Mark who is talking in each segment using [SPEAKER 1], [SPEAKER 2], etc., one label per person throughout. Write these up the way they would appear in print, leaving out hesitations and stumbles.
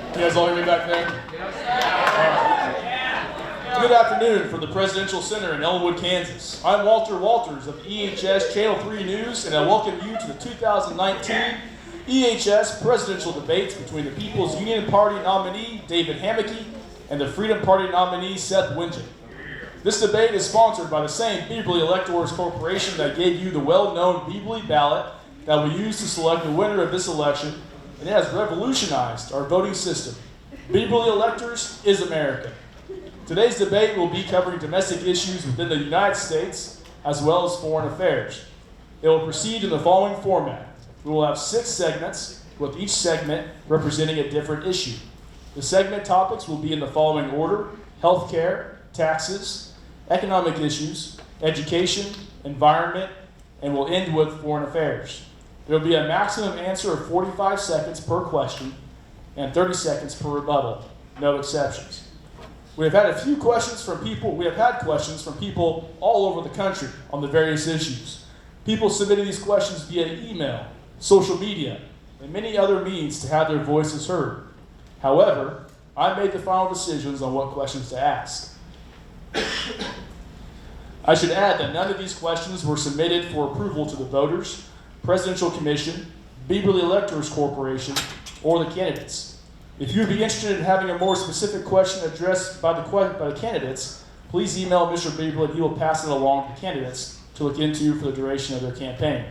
[SPEAKER 1] You guys all hear me back there? Good afternoon from the Presidential Center in Ellinwood, Kansas. I'm Walter Walters of EHS Channel 3 News, and I welcome you to the 2019 EHS presidential debates between the People's Union Party nominee, David Hammack, and the Freedom Party nominee, Seth Winget. This debate is sponsored by the same Beeberly Electors Corporation that gave you the well-known Beeberly ballot that we use to select the winner of this election, and it has revolutionized our voting system. Beeberly Electors is America. Today's debate will be covering domestic issues within the United States as well as foreign affairs. It will proceed in the following format. We will have 6 segments, with each segment representing a different issue. The segment topics will be in the following order: healthcare, taxes, economic issues, education, environment, and we'll end with foreign affairs. There will be a maximum answer of 45 seconds per question and 30 seconds per rebuttal, no exceptions. We have had questions from people all over the country on the various issues. People submitted these questions via email, social media, and many other means to have their voices heard. However, I made the final decisions on what questions to ask. I should add that none of these questions were submitted for approval to the voters, Presidential Commission, Beeberly Electors Corporation, or the candidates. If you would be interested in having a more specific question addressed by the candidates, please email Mr. Beeberly and he will pass it along to candidates to look into for the duration of their campaign.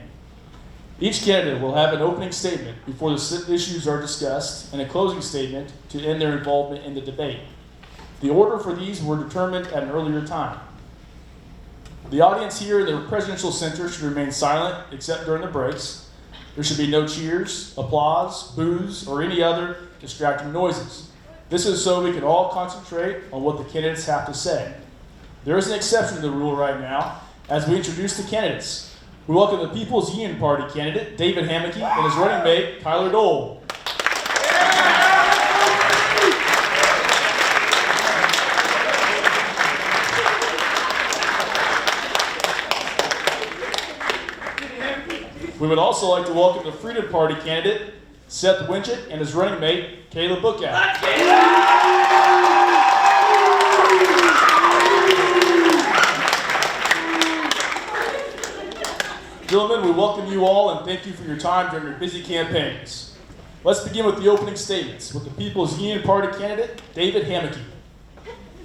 [SPEAKER 1] Each candidate will have an opening statement before the issues are discussed and a closing statement to end their involvement in the debate. The order for these were determined at an earlier time. The audience here in the Presidential Center should remain silent except during the breaks. There should be no cheers, applause, boos, or any other distracting noises. This is so we can all concentrate on what the candidates have to say. There is an exception to the rule right now as we introduce the candidates. We welcome the People's Union Party candidate, David Hammack, and his running mate, Tyler Dole. We would also like to welcome the Freedom Party candidate, Seth Winget, and his running mate, Caleb Bookout. Gentlemen, we welcome you all and thank you for your time during your busy campaigns. Let's begin with the opening statements with the People's Union Party candidate, David Hammack.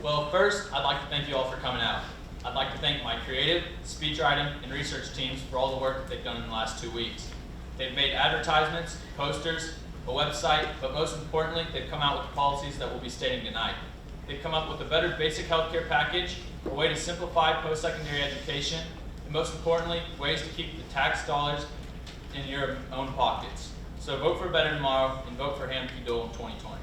[SPEAKER 2] Well, first, I'd like to thank you all for coming out. I'd like to thank my creative, speech writing, and research teams for all the work that they've done in the last 2 weeks. They've made advertisements, posters, a website, but most importantly, they've come out with the policies that we'll be stating tonight. They've come up with a better basic health care package, a way to simplify post-secondary education, and most importantly, ways to keep the tax dollars in your own pockets. So vote for a better tomorrow and vote for Hammack Dole in 2020.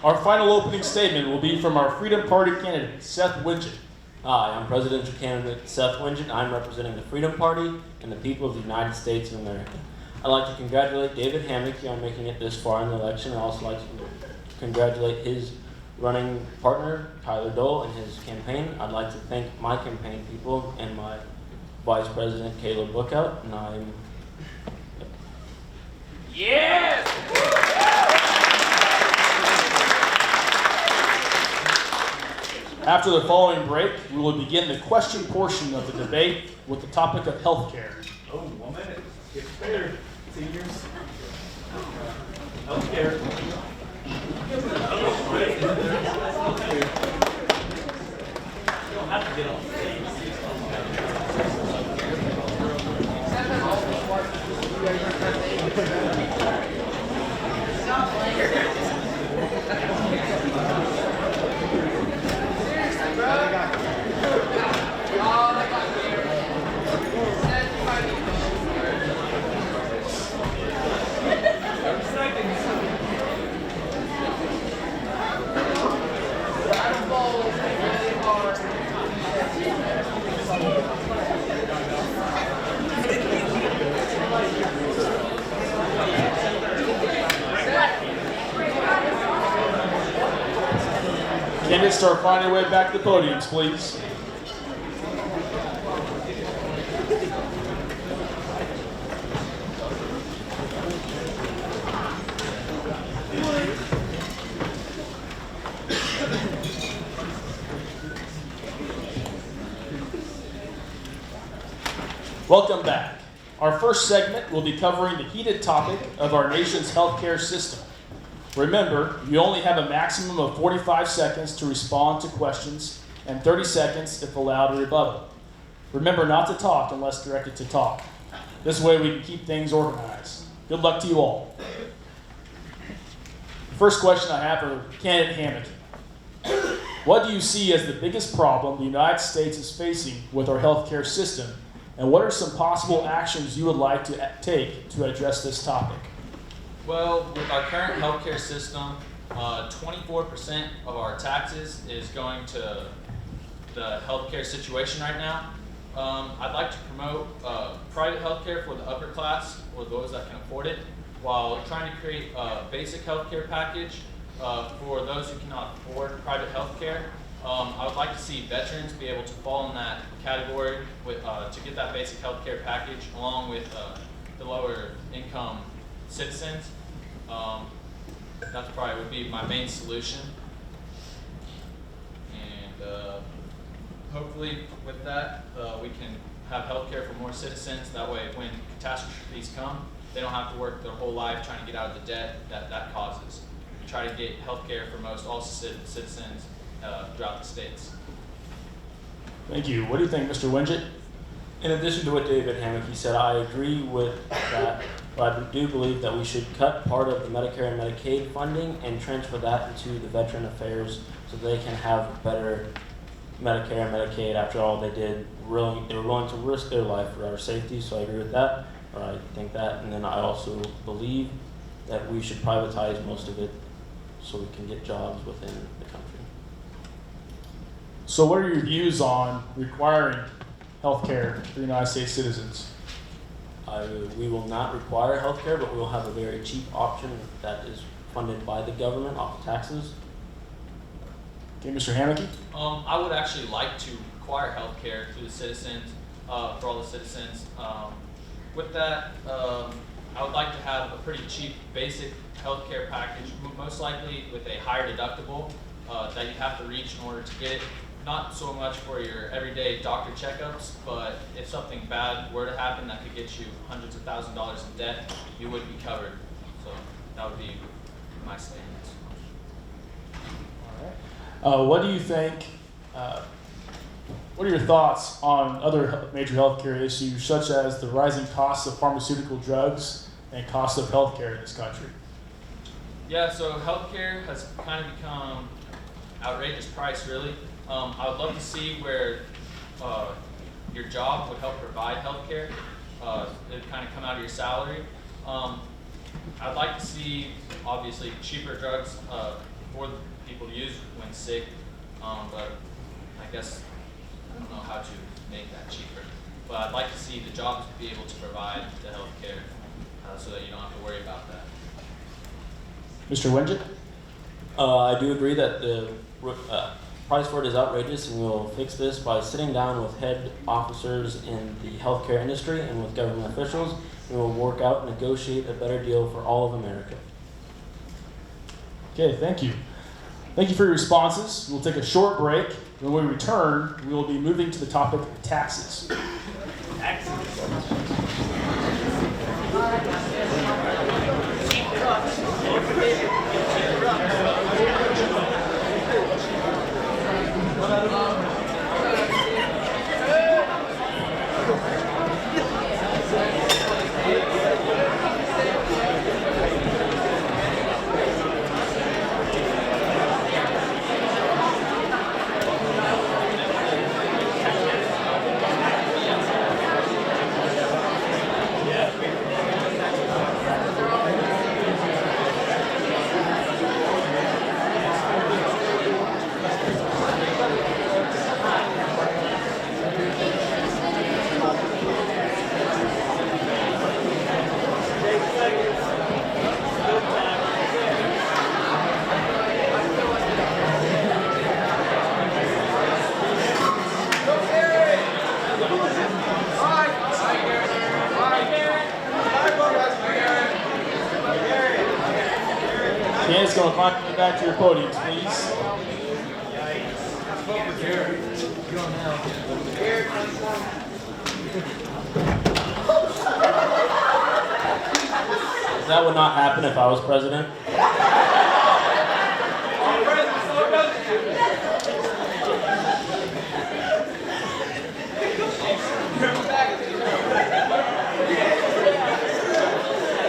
[SPEAKER 1] Our final opening statement will be from our Freedom Party candidate, Seth Winget.
[SPEAKER 3] Hi, I'm presidential candidate Seth Winget. I'm representing the Freedom Party and the people of the United States of America. I'd like to congratulate David Hammack on making it this far in the election. I'd also like to congratulate his running partner, Tyler Dole, and his campaign. I'd like to thank my campaign people and my vice president, Caleb Bookout, and I'm...
[SPEAKER 2] Yes!
[SPEAKER 1] After the following break, we will begin the question portion of the debate with the topic of health care.
[SPEAKER 4] Oh, 1 minute. Get prepared, seniors. Health care. You don't have to get on stage.
[SPEAKER 1] Candidates, start finding your way back to the podiums, please. Welcome back. Our first segment will be covering the heated topic of our nation's healthcare system. Remember, you only have a maximum of 45 seconds to respond to questions and 30 seconds if allowed to rebuttal. Remember not to talk unless directed to talk. This way we can keep things organized. Good luck to you all. The first question I have for candidate Hammock. What do you see as the biggest problem the United States is facing with our healthcare system, and what are some possible actions you would like to take to address this topic?
[SPEAKER 2] Well, with our current healthcare system, 24% of our taxes is going to the healthcare situation right now. I'd like to promote private healthcare for the upper class or those that can afford it, while trying to create a basic healthcare package for those who cannot afford private healthcare. I would like to see veterans be able to fall in that category to get that basic healthcare package, along with the lower income citizens. That's probably would be my main solution. And hopefully with that, we can have healthcare for more citizens. That way when catastrophes come, they don't have to work their whole life trying to get out of the debt that causes. We try to get healthcare for all citizens throughout the states.
[SPEAKER 1] Thank you. What do you think, Mr. Wingett?
[SPEAKER 3] In addition to what David Hammock said, I agree with that, but I do believe that we should cut part of the Medicare and Medicaid funding and transfer that into the Veteran Affairs so they can have better Medicare and Medicaid. After all, they were willing to risk their life for our safety, so I agree with that, or I think that. And then I also believe that we should privatize most of it so we can get jobs within the country.
[SPEAKER 1] So what are your views on requiring health care for United States citizens?
[SPEAKER 3] We will not require health care, but we will have a very cheap option that is funded by the government off of taxes.
[SPEAKER 1] Okay, Mr. Hammock?
[SPEAKER 2] I would actually like to require health care to the citizens, for all the citizens. With that, I would like to have a pretty cheap basic health care package, most likely with a higher deductible that you have to reach in order to get it. Not so much for your everyday doctor checkups, but if something bad were to happen that could get you hundreds of thousands of dollars in debt, you would be covered. So that would be my stance.
[SPEAKER 1] All right. What do you think, what are your thoughts on other major healthcare issues, such as the rising costs of pharmaceutical drugs and costs of healthcare in this country?
[SPEAKER 2] Yeah, so healthcare has kind of become outrageous price, really. I would love to see where your job would help provide healthcare. It would kind of come out of your salary. I'd like to see, obviously, cheaper drugs for the people to use when sick, but I guess I don't know how to make that cheaper. But I'd like to see the jobs be able to provide the healthcare so that you don't have to worry about that.
[SPEAKER 1] Mr. Wingett?
[SPEAKER 3] I do agree that the price for it is outrageous, and we'll fix this by sitting down with head officers in the healthcare industry and with government officials, and we'll work out and negotiate a better deal for all of America.
[SPEAKER 1] Okay, thank you. Thank you for your responses. We'll take a short break. When we return, we will be moving to the topic of taxes. Candace, going to climb you back to your podiums, please.
[SPEAKER 4] Here.
[SPEAKER 3] That would not happen if I was president.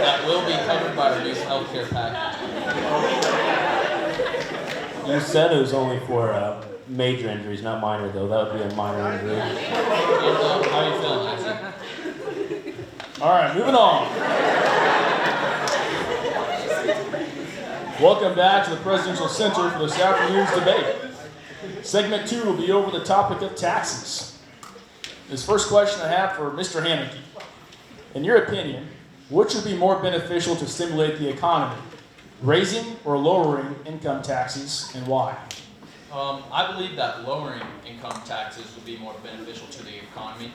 [SPEAKER 2] That will be covered by our new healthcare package.
[SPEAKER 3] You said it was only for major injuries, not minor, though. That would be a minor injury.
[SPEAKER 2] How are you feeling, Isaac?
[SPEAKER 1] All right, moving on. Welcome back to the Presidential Center for this afternoon's debate. Segment 2 will be over the topic of taxes. This first question I have for Mr. Hammocky. In your opinion, which would be more beneficial to stimulate the economy? Raising or lowering income taxes, and why?
[SPEAKER 2] I believe that lowering income taxes would be more beneficial to the economy.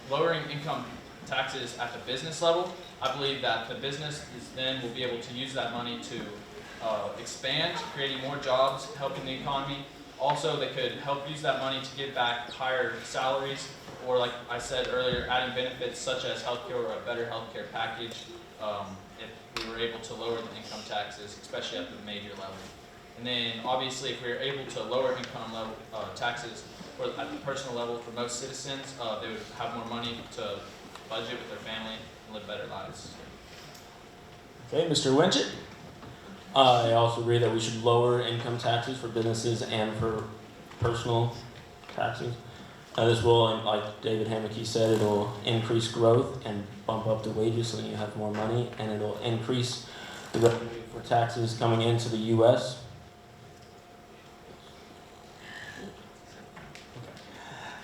[SPEAKER 2] Lowering income taxes at the business level, I believe that the business then will be able to use that money to expand, creating more jobs, helping the economy. Also, they could help use that money to give back higher salaries, or like I said earlier, adding benefits such as healthcare or a better healthcare package if we were able to lower the income taxes, especially at the major level. And then obviously if we were able to lower income level taxes at the personal level for most citizens, they would have more money to budget with their family and live better lives.
[SPEAKER 1] Okay, Mr. Winchett?
[SPEAKER 3] I also agree that we should lower income taxes for businesses and for personal taxes. This will, like David Hammocky said, it'll increase growth and bump up the wages so that you have more money, and it'll increase the revenue for taxes coming into the U.S.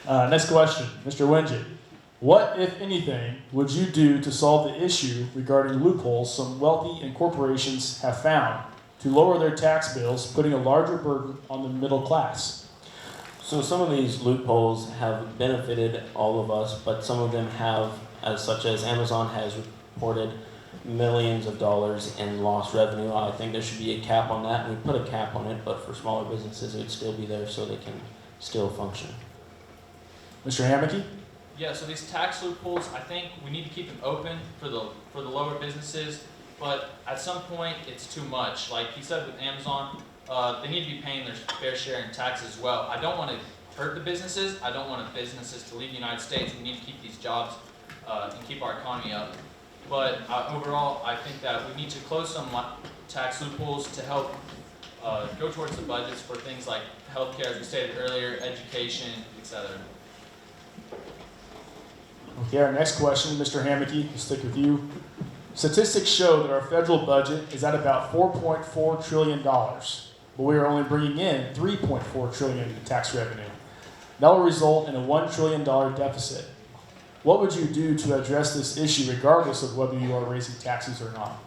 [SPEAKER 1] Next question, Mr. Winchett. What, if anything, would you do to solve the issue regarding loopholes some wealthy corporations have found to lower their tax bills, putting a larger burden on the middle class?
[SPEAKER 3] So some of these loopholes have benefited all of us, but some of them have, such as Amazon has reported millions of dollars in lost revenue. I think there should be a cap on that, and we put a cap on it, but for smaller businesses it would still be there so they can still function.
[SPEAKER 1] Mr. Hammocky?
[SPEAKER 2] Yeah, so these tax loopholes, I think we need to keep them open for the lower businesses, but at some point it's too much. Like he said with Amazon, they need to be paying their fair share in taxes as well. I don't want to hurt the businesses. I don't want businesses to leave the United States. We need to keep these jobs and keep our economy up. But overall, I think that we need to close some tax loopholes to help go towards the budgets for things like healthcare, as we stated earlier, education, etc.
[SPEAKER 1] Okay, our next question, Mr. Hammocky, we'll stick with you. Statistics show that our federal budget is at about $4.4 trillion, but we are only bringing in $3.4 trillion in tax revenue. That will result in a $1 trillion deficit. What would you do to address this issue regardless of whether you are raising taxes or not?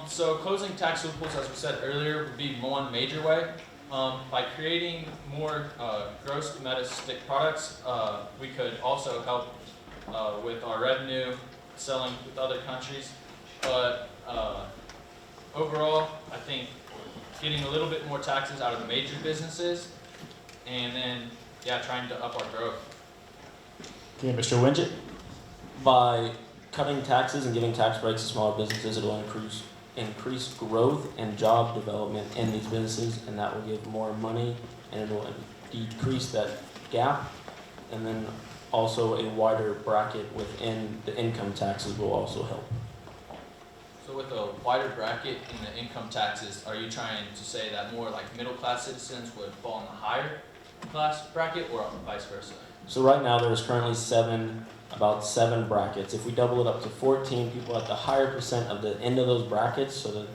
[SPEAKER 2] So closing tax loopholes, as we said earlier, would be one major way. By creating more gross domestic products, we could also help with our revenue, selling with other countries. But overall, I think getting a little bit more taxes out of the major businesses, and then, trying to up our growth.
[SPEAKER 1] Okay, Mr. Winchett?
[SPEAKER 3] By cutting taxes and giving tax breaks to smaller businesses, it will increase growth and job development in these businesses, and that will give more money, and it will decrease that gap. And then also a wider bracket within the income taxes will also help.
[SPEAKER 2] So with a wider bracket in the income taxes, are you trying to say that more like middle class citizens would fall in the higher class bracket, or vice versa?
[SPEAKER 3] So right now there's currently about seven brackets. If we double it up to 14, people at the higher percent of the end of those brackets, so that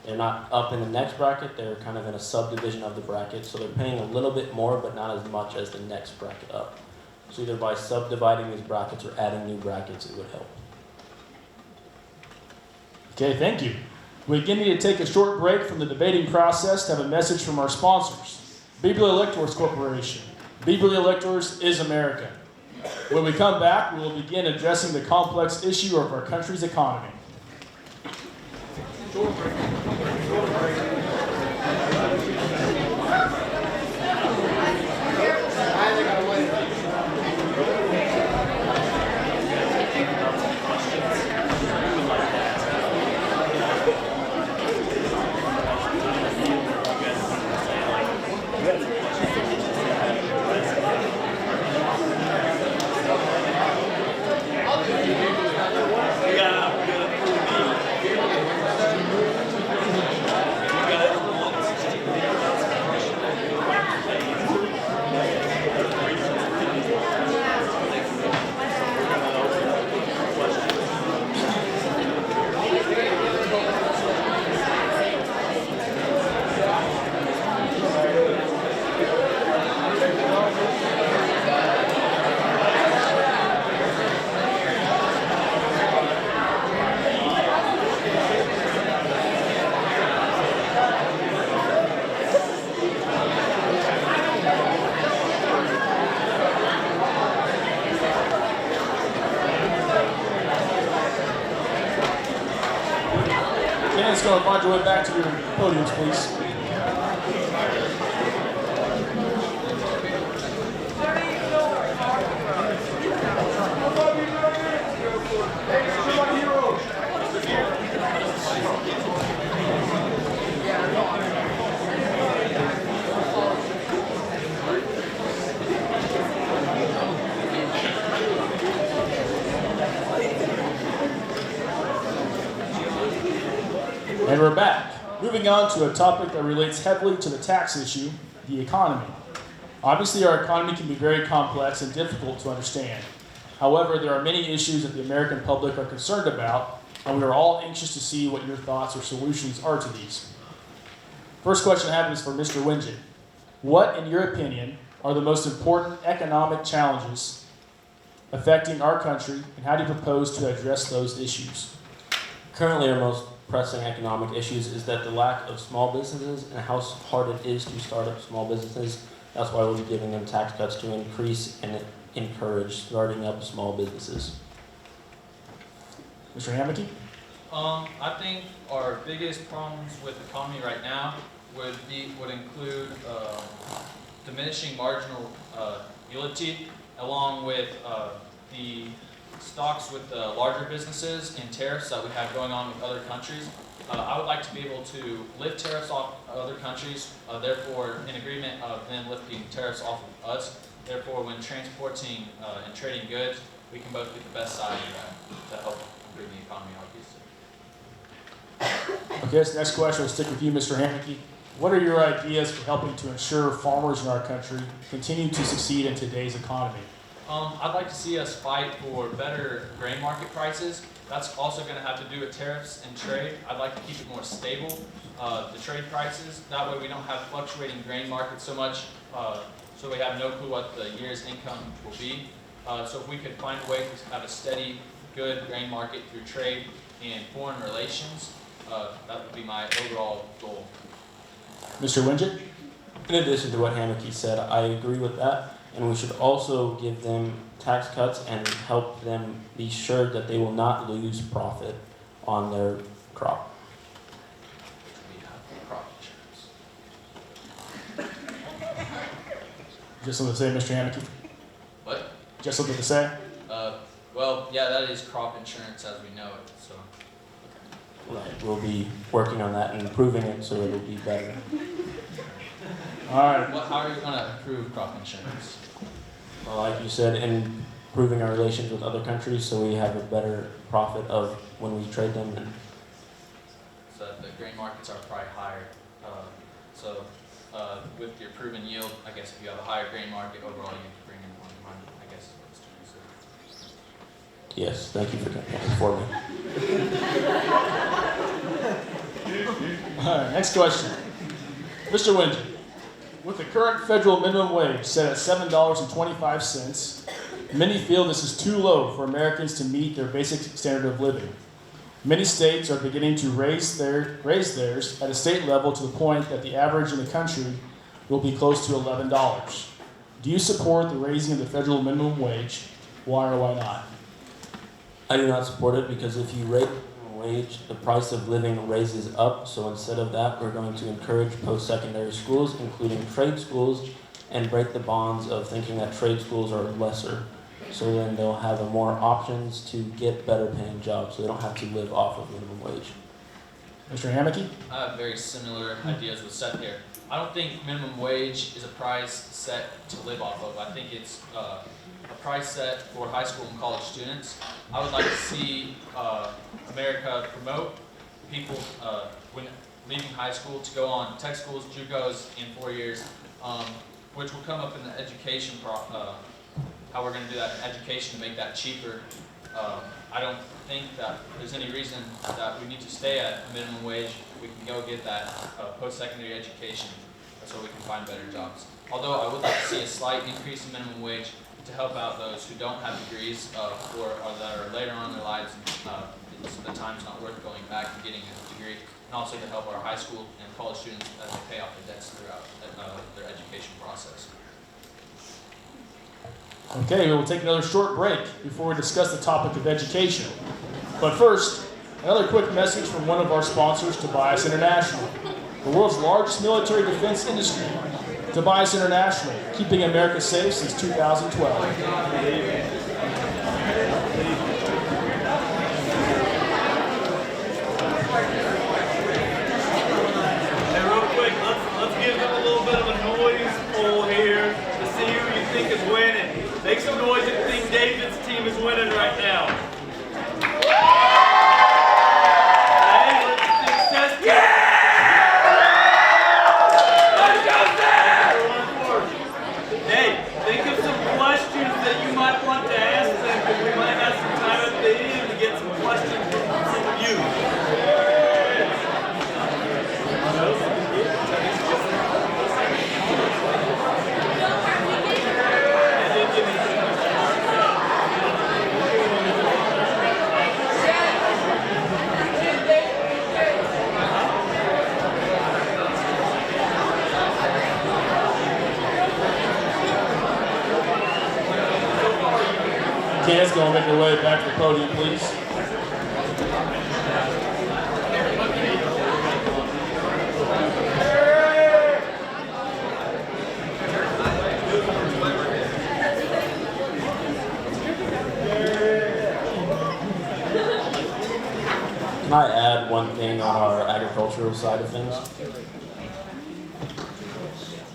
[SPEAKER 3] they're not up in the next bracket, they're kind of in a subdivision of the bracket, so they're paying a little bit more, but not as much as the next bracket up. So either by subdividing these brackets or adding new brackets, it would help.
[SPEAKER 1] Okay, thank you. We again need to take a short break from the debating process to have a message from our sponsors. Beeberly Electors Corporation. Beeberly Electors is America. When we come back, we will begin addressing the complex issue of our country's economy. going to find your way back to your podiums, please. And we're back. Moving on to a topic that relates heavily to the tax issue, the economy. Obviously, our economy can be very complex and difficult to understand. However, there are many issues that the American public are concerned about, and we are all anxious to see what your thoughts or solutions are to these. First question I have is for Mr. Wingen. What, in your opinion, are the most important economic challenges affecting our country, and how do you propose to address those issues?
[SPEAKER 3] Currently, our most pressing economic issues is that the lack of small businesses and how hard it is to start up small businesses. That's why we'll be giving them tax cuts to increase and encourage starting up small businesses.
[SPEAKER 1] Mr. Hammocky?
[SPEAKER 2] I think our biggest problems with the economy right now would include diminishing marginal utility, along with the stocks with the larger businesses and tariffs that we have going on with other countries. I would like to be able to lift tariffs off other countries, therefore in agreement of them lifting tariffs off of us. Therefore, when transporting and trading goods, we can both get the best side of that to help improve the economy, obviously.
[SPEAKER 1] Okay, so next question will stick with you, Mr. Hammocky. What are your ideas for helping to ensure farmers in our country continue to succeed in today's economy?
[SPEAKER 2] I'd like to see us fight for better grain market prices. That's also going to have to do with tariffs and trade. I'd like to keep it more stable, the trade prices. That way we don't have fluctuating grain markets so much, so we have no clue what the year's income will be. So if we could find a way to have a steady, good grain market through trade and foreign relations, that would be my overall goal.
[SPEAKER 1] Mr. Wingen?
[SPEAKER 3] In addition to what Hammocky said, I agree with that. And we should also give them tax cuts and help them be sure that they will not lose profit on their crop.
[SPEAKER 2] We have crop insurance.
[SPEAKER 1] Just something to say, Mr. Hammocky?
[SPEAKER 2] What?
[SPEAKER 1] Just something to say?
[SPEAKER 2] Well, yeah, that is crop insurance as we know it. So.
[SPEAKER 3] Right. We'll be working on that and improving it so it'll be better.
[SPEAKER 1] All right.
[SPEAKER 2] How are you going to improve crop insurance?
[SPEAKER 3] Well, like you said, improving our relations with other countries so we have a better profit of when we trade them. And
[SPEAKER 2] so the grain markets are probably higher. With your proven yield, I guess if you have a higher grain market overall, you can bring in more money. I guess is what it's doing. So.
[SPEAKER 3] yes, thank you for that for me.
[SPEAKER 1] All right, next question. Mr. Wingen, with the current federal minimum wage set at $7.25, many feel this is too low for Americans to meet their basic standard of living. Many states are beginning to raise theirs at a state level to the point that the average in the country will be close to $11. Do you support the raising of the federal minimum wage? Why or why not?
[SPEAKER 3] I do not support it because if you raise the minimum wage, the price of living raises up. So instead of that, we're going to encourage post-secondary schools, including trade schools, and break the bonds of thinking that trade schools are lesser. So then they'll have more options to get better paying jobs so they don't have to live off of minimum wage.
[SPEAKER 1] Mr. Hammocky?
[SPEAKER 2] I have very similar ideas with Seth here. I don't think minimum wage is a price set to live off of. I think it's a price set for high school and college students. I would like to see America promote people when leaving high school to go on tech schools, JUCOs in 4 years, which will come up in the education how we're going to do that in education to make that cheaper. I don't think that there's any reason that we need to stay at a minimum wage. We can go get that post-secondary education so we can find better jobs. Although I would like to see a slight increase in minimum wage to help out those who don't have degrees or that are later on in their lives the time's not worth going back and getting a degree, and also to help our high school and college students as they pay off their debts throughout their education process.
[SPEAKER 1] Okay, we will take another short break before we discuss the topic of education. But first, Another quick message from one of our sponsors, Tobias International, the world's largest military defense industry. Tobias International, keeping America safe since 2012.
[SPEAKER 4] Hey, real quick, let's give them a little bit of a noise poll here to see who you think is winning. Make some noise if you think David's team is winning right now. Hey, let's think Sesky. Hey, think of some questions that you might want to ask them, because we might have some time at the end to get some questions from some of you.
[SPEAKER 1] Kids, go and make your way back to the podium, please.
[SPEAKER 3] Can I add one thing on our agricultural side of things?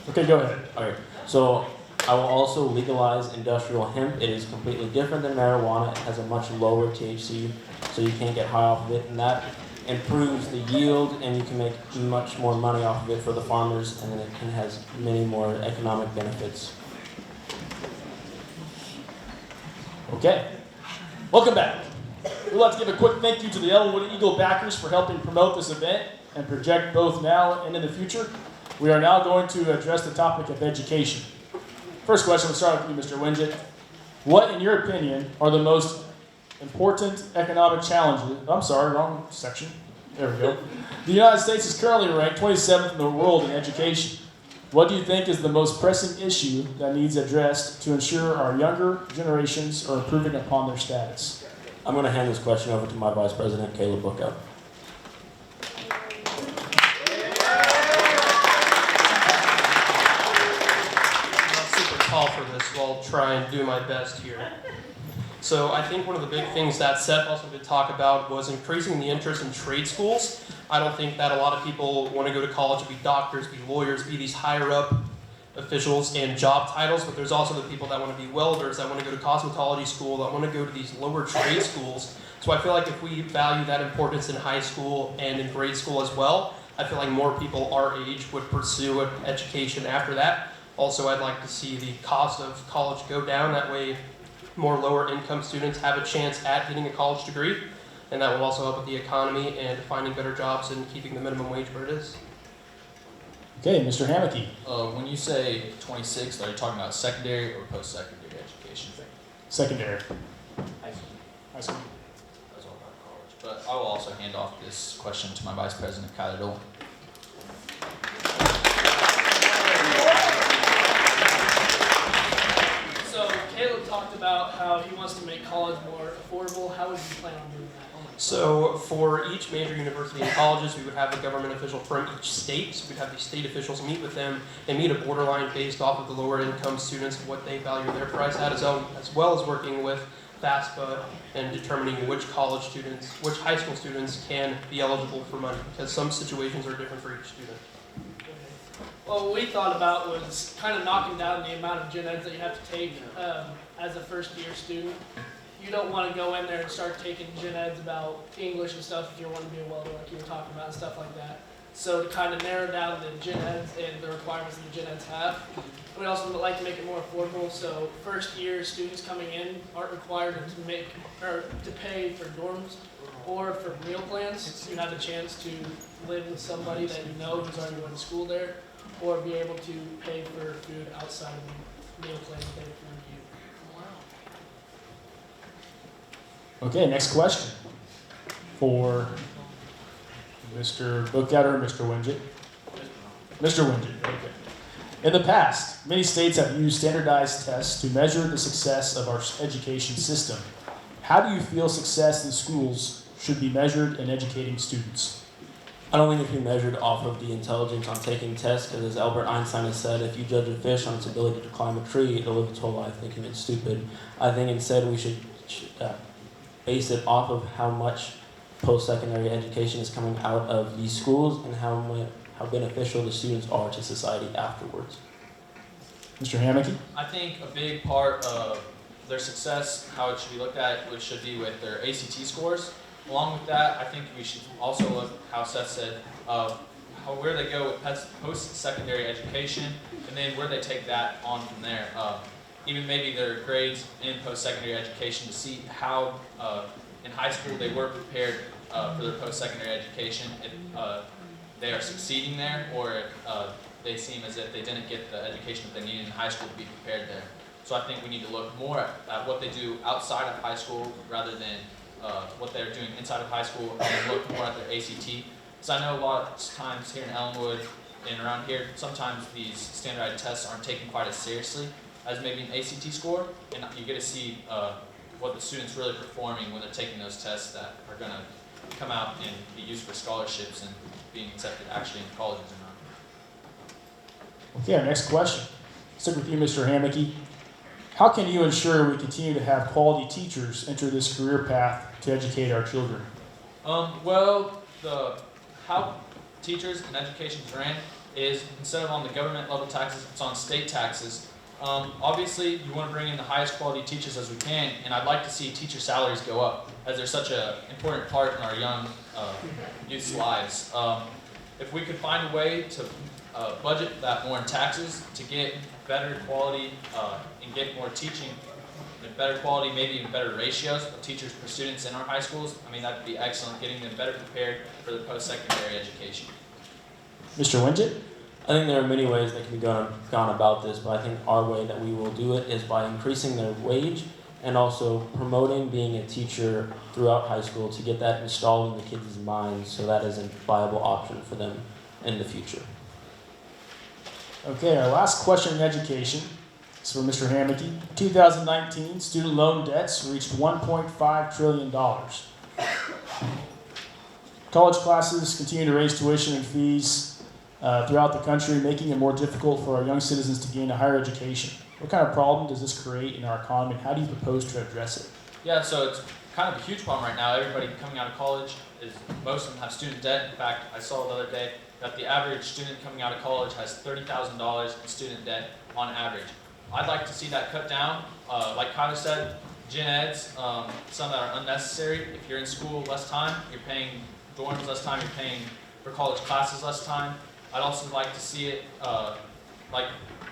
[SPEAKER 1] Okay, go ahead.
[SPEAKER 3] Alright, so I will also legalize industrial hemp. It is completely different than marijuana. It has a much lower THC, so you can't get high off of it, and that improves the yield, and you can make much more money off of it for the farmers, and then it has many more economic benefits.
[SPEAKER 1] Okay, welcome back. We'd like to give a quick thank you to the Ellinwood Eagle backers for helping promote this event and project both now and in the future. We are now going to address the topic of education. First question, we'll start with you, Mr. Winget. What, in your opinion, are the most important economic challenges? I'm sorry, wrong section. There we go. The United States is currently ranked 27th in the world in education. What do you think is the most pressing issue that needs addressed to ensure our younger generations are improving upon their status?
[SPEAKER 3] I'm going to hand this question over to my Vice President, Caleb Bookout.
[SPEAKER 5] Call for this, so I'll try and do my best here. So I think one of the big things that Seth also did talk about was increasing the interest in trade schools. I don't think that a lot of people want to go to college to be doctors, be lawyers, be these higher up officials and job titles, but there's also the people that want to be welders, that want to go to cosmetology school, that want to go to these lower trade schools. So I feel like if we value that importance in high school and in grade school as well, I feel like more people our age would pursue an education after that. Also, I'd like to see the cost of college go down. That way, more lower income students have a chance at getting a college degree. And that will also help with the economy and finding better jobs and keeping the minimum wage where it is.
[SPEAKER 1] Okay, Mr. Hammocky.
[SPEAKER 6] When you say 26th, are you talking about secondary or post-secondary education?
[SPEAKER 1] Secondary. High school.
[SPEAKER 6] As well about college. But I will also hand off this question to my Vice President, Kyler Dole.
[SPEAKER 7] So Caleb talked about how he wants to make college more affordable. How would you plan on doing that?
[SPEAKER 5] So for each major university and colleges, we would have a government official from each state. So we'd have these state officials meet with them and meet a borderline based off of the lower income students and what they value their price at, as well as working with FAFSA and determining which college students, which high school students can be eligible for money, because some situations are different for each student.
[SPEAKER 7] Well, what we thought about was kind of knocking down the amount of gen eds that you have to take as a first year student. You don't want to go in there and start taking gen eds about English and stuff if you want to be a welder like you were talking about and stuff like that. So to kind of narrow down the gen eds and the requirements that the gen eds have. We also would like to make it more affordable, so first year students coming in aren't required to pay for dorms or for meal plans. You have a chance to live with somebody that you know who's already going to school there, or be able to pay for food outside of the meal plan that they recommend you.
[SPEAKER 1] Okay, next question for Mr. Bookout or Mr. Winget? Mr. Winget, okay. In the past, many states have used standardized tests to measure the success of our education system. How do you feel success in schools should be measured in educating students?
[SPEAKER 3] I don't think it should be measured off of the intelligence on taking tests, because as Albert Einstein has said, if you judge a fish on its ability to climb a tree, it'll live its whole life thinking it's stupid. I think instead we should base it off of how much post-secondary education is coming out of these schools and how beneficial the students are to society afterwards.
[SPEAKER 1] Mr. Hammocky?
[SPEAKER 2] I think a big part of their success, how it should be looked at, which should be with their ACT scores. Along with that, I think we should also look, how Seth said, where they go with post-secondary education, and then where they take that on from there. Even maybe their grades in post-secondary education to see how in high school they were prepared for their post-secondary education, if they are succeeding there, or if they seem as if they didn't get the education that they needed in high school to be prepared there. So I think we need to look more at what they do outside of high school rather than what they're doing inside of high school, and look more at their ACT. Because I know a lot of times here in Ellinwood and around here, sometimes these standardized tests aren't taken quite as seriously as maybe an ACT score, and you get to see what the students really performing when they're taking those tests that are going to come out and be used for scholarships and being accepted actually in colleges or not.
[SPEAKER 1] Okay, our next question. Stick with you, Mr. Hammocky. How can you ensure we continue to have quality teachers enter this career path to educate our children?
[SPEAKER 2] Well, how teachers and education is ran is, instead of on the government level taxes, it's on state taxes. Obviously, you want to bring in the highest quality teachers as we can, and I'd like to see teacher salaries go up, as they're such an important part in our young youth's lives. If we could find a way to budget that more in taxes to get better quality and get more teaching and better quality, maybe even better ratios of teachers per students in our high schools, I mean, that would be excellent, getting them better prepared for the post-secondary education.
[SPEAKER 1] Mr. Winget?
[SPEAKER 3] I think there are many ways that can be gone about this, but I think our way that we will do it is by increasing their wage and also promoting being a teacher throughout high school to get that installed in the kids' minds so that is a viable option for them in the future.
[SPEAKER 1] Okay, our last question in education is for Mr. Hammocky. 2019, student loan debts reached $1.5 trillion. College classes continue to raise tuition and fees throughout the country, making it more difficult for our young citizens to gain a higher education. What kind of problem does this create in our economy, and how do you propose to address it?
[SPEAKER 2] Yeah, so it's kind of a huge problem right now. Everybody coming out of college, most of them have student debt. In fact, I saw the other day that the average student coming out of college has $30,000 in student debt on average. I'd like to see that cut down. Like Kyle said, gen eds, some that are unnecessary. If you're in school less time, you're paying dorms less time, you're paying for college classes less time. I'd also like to see it, like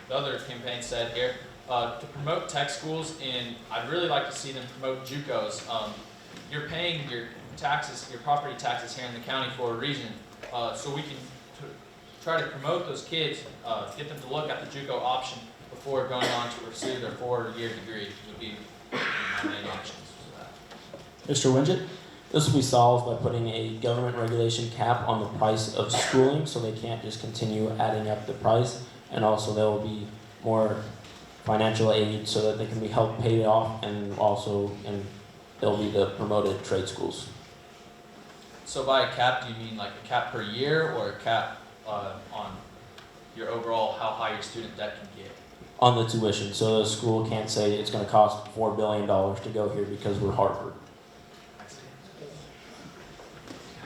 [SPEAKER 2] the other campaign said here, to promote tech schools, and I'd really like to see them promote JUCOs. You're paying your taxes, your property taxes here in the county for a reason, so we can try to promote those kids, get them to look at the JUCO option before going on to pursue their 4-year degree would be my main options for that.
[SPEAKER 1] Mr. Winget?
[SPEAKER 3] This will be solved by putting a government regulation cap on the price of schooling so they can't just continue adding up the price, and also there will be more financial aid so that they can be helped pay off, and they'll be the promoted trade schools.
[SPEAKER 2] So by a cap, do you mean like a cap per year or a cap on your overall how high your student debt can get?
[SPEAKER 3] On the tuition, so the school can't say it's going to cost $4 billion to go here because we're Harvard.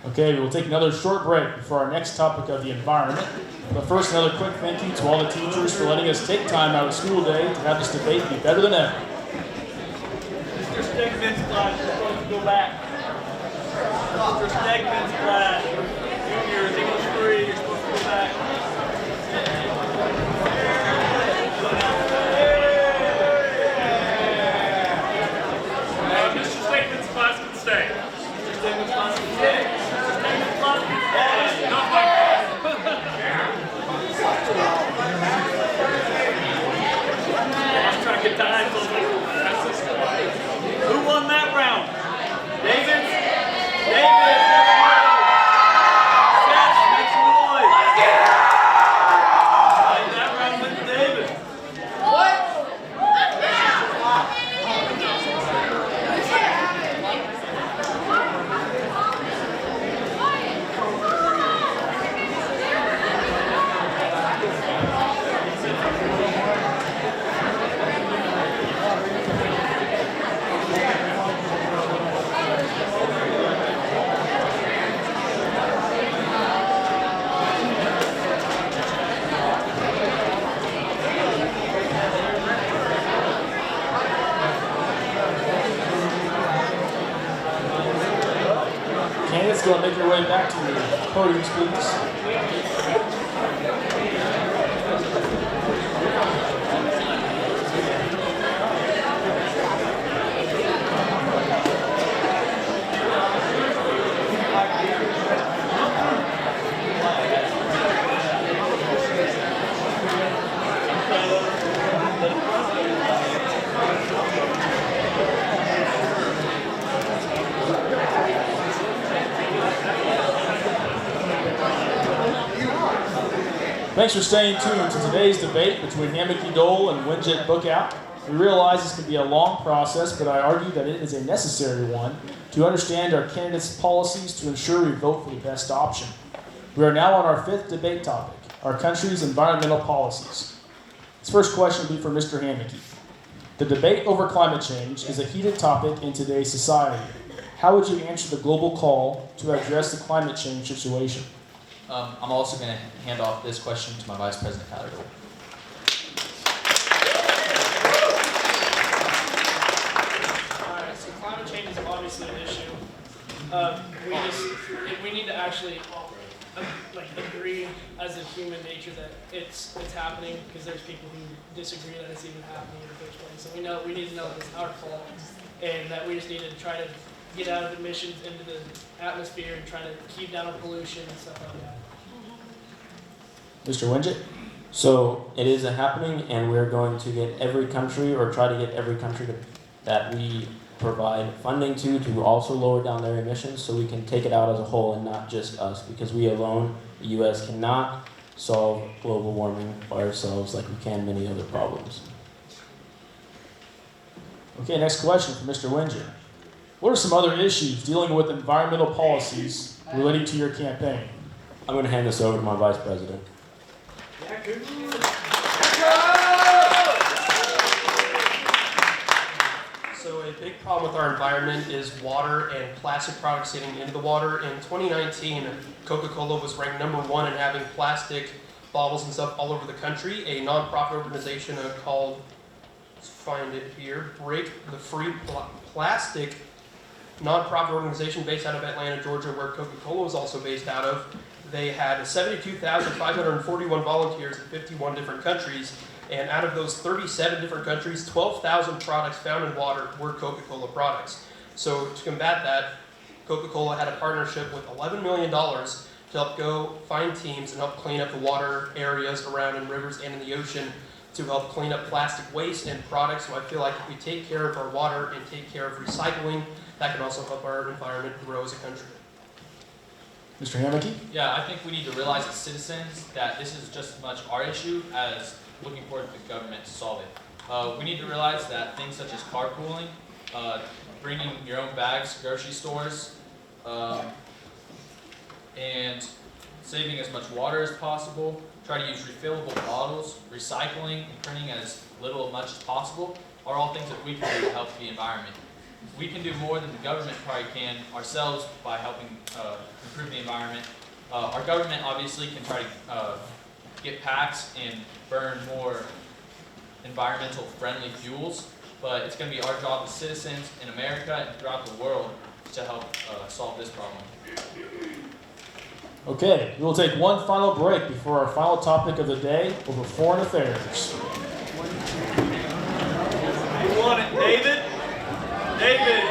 [SPEAKER 1] Okay, we'll take another short break before our next topic of the environment. But first, another quick thank you to all the teachers for letting us take time out of school day to have this debate be better than ever.
[SPEAKER 4] Mr. Stegman's class is supposed to go back. Mr. Stegman's class, juniors, English 3, you're supposed to go back. Mr. Stegman's class can stay. Mr. Stegman's class can stay. I'm trying to get time. Who won that round? David? David! Seth, make some noise!
[SPEAKER 1] go and make your way back to your podiums, please. Thanks for staying tuned to today's debate between Hammocky Dole and Winjet Bookout. We realize this can be a long process, but I argue that it is a necessary one to understand our candidates' policies to ensure we vote for the best option. We are now on our fifth debate topic, our country's environmental policies. This first question will be for Mr. Hammocky. The debate over climate change is a heated topic in today's society. How would you answer the global call to address the climate change situation?
[SPEAKER 6] I'm also going to hand off this question to my Vice President, Tyler Dole.
[SPEAKER 7] Alright, so climate change is obviously an issue. We need to actually agree as a human nature that it's happening, because there's people who disagree that it's even happening in the first place. So we need to know that it's our fault, and that we just need to try to get out of emissions into the atmosphere and try to keep down our pollution and stuff like that.
[SPEAKER 1] Mr. Winget?
[SPEAKER 3] So it is happening, and we're going to get every country, or try to get every country that we provide funding to also lower down their emissions, so we can take it out as a whole and not just us, because we alone, the U.S., cannot solve global warming by ourselves like we can many other problems.
[SPEAKER 1] Okay, next question for Mr. Winget. What are some other issues dealing with environmental policies relating to your campaign?
[SPEAKER 3] I'm going to hand this over to my Vice President.
[SPEAKER 5] So a big problem with our environment is water and plastic products getting into the water. In 2019, Coca-Cola was ranked #1 in having plastic bottles and stuff all over the country. A non-profit organization called, let's find it here, Break the Free Plastic, non-profit organization based out of Atlanta, Georgia, where Coca-Cola was also based out of. They had 72,541 volunteers in 51 different countries, and out of those 37 different countries, 12,000 products found in water were Coca-Cola products. So to combat that, Coca-Cola had a partnership with $11 million to help go find teams and help clean up the water areas around in rivers and in the ocean to help clean up plastic waste and products. So I feel like if we take care of our water and take care of recycling, that can also help our environment grow as a country.
[SPEAKER 1] Mr. Hammocky?
[SPEAKER 2] Yeah, I think we need to realize as citizens that this is just as much our issue as looking for the government to solve it. We need to realize that things such as carpooling, bringing your own bags to grocery stores, and saving as much water as possible, try to use refillable bottles, recycling, and printing as little much as possible are all things that we can do to help the environment. We can do more than the government probably can ourselves by helping improve the environment. Our government obviously can try to get packs and burn more environmental friendly fuels, but it's going to be our job as citizens in America and throughout the world to help solve this problem.
[SPEAKER 1] Okay, we will take one final break before our final topic of the day over foreign affairs.
[SPEAKER 4] You want it, David? David!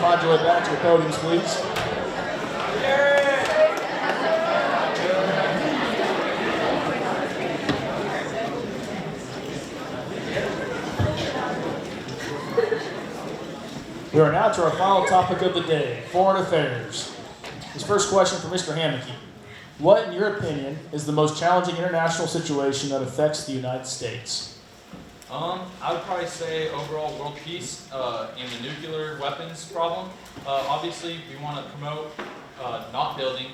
[SPEAKER 1] Find your way back to the podiums, please. We are now to our final topic of the day, foreign affairs. This first question for Mr. Hammocky. What, in your opinion, is the most challenging international situation that affects the United States?
[SPEAKER 2] I would probably say overall world peace and the nuclear weapons problem. Obviously, we want to promote not building,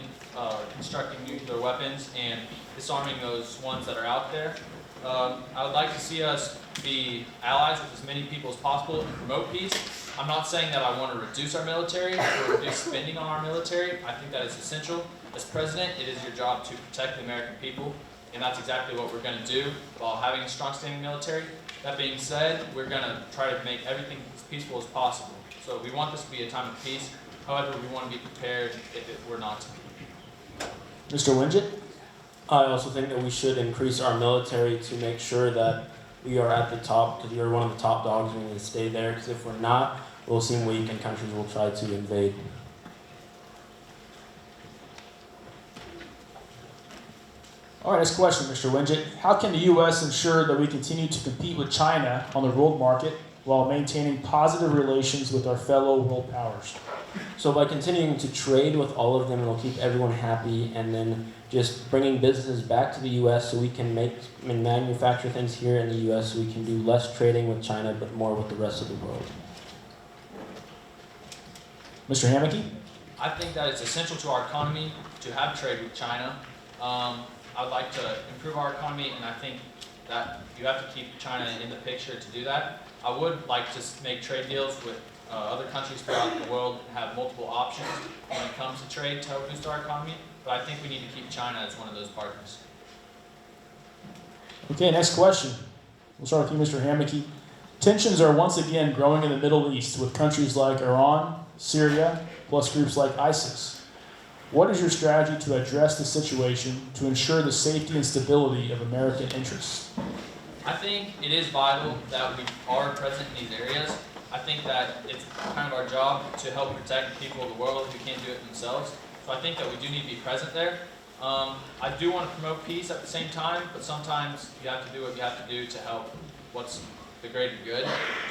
[SPEAKER 2] constructing nuclear weapons and disarming those ones that are out there. I would like to see us be allies with as many people as possible and promote peace. I'm not saying that I want to reduce our military or reduce spending on our military. I think that is essential. As president, it is your job to protect the American people, and that's exactly what we're going to do while having a strong standing military. That being said, we're going to try to make everything as peaceful as possible. So we want this to be a time of peace. However, we want to be prepared if it were not to be.
[SPEAKER 1] Mr. Winget?
[SPEAKER 3] I also think that we should increase our military to make sure that we are at the top, because we are one of the top dogs. We need to stay there, because if we're not, we'll seem weak and countries will try to invade.
[SPEAKER 1] All right, next question, Mr. Winget. How can the U.S. ensure that we continue to compete with China on the world market while maintaining positive relations with our fellow world powers?
[SPEAKER 3] So by continuing to trade with all of them, it'll keep everyone happy, and then just bringing businesses back to the U.S. so we can manufacture things here in the U.S. so we can do less trading with China but more with the rest of the world.
[SPEAKER 1] Mr. Hammocky?
[SPEAKER 2] I think that it's essential to our economy to have trade with China. I'd like to improve our economy, and I think that you have to keep China in the picture to do that. I would like to make trade deals with other countries throughout the world and have multiple options when it comes to trade to help boost our economy, but I think we need to keep China as one of those partners.
[SPEAKER 1] Okay, next question. We'll start with you, Mr. Hammocky. Tensions are once again growing in the Middle East with countries like Iran, Syria, plus groups like ISIS. What is your strategy to address the situation to ensure the safety and stability of American interests?
[SPEAKER 2] I think it is vital that we are present in these areas. I think that it's kind of our job to help protect the people of the world who can't do it themselves. So I think that we do need to be present there. I do want to promote peace at the same time, but sometimes you have to do what you have to do to help what's the greater good.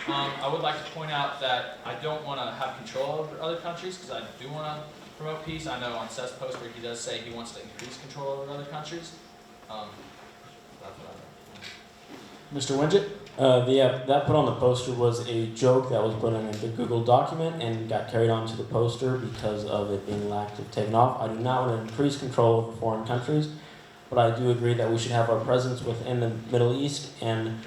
[SPEAKER 2] I would like to point out that I don't want to have control over other countries because I do want to promote peace. I know on Seth's poster he does say he wants to increase control over other countries. That's what I
[SPEAKER 1] Mr. Winget?
[SPEAKER 3] That put on the poster was a joke that was put in the Google document and got carried onto the poster because of it being lacked of taken off. I do not want to increase control over foreign countries, but I do agree that we should have our presence within the Middle East and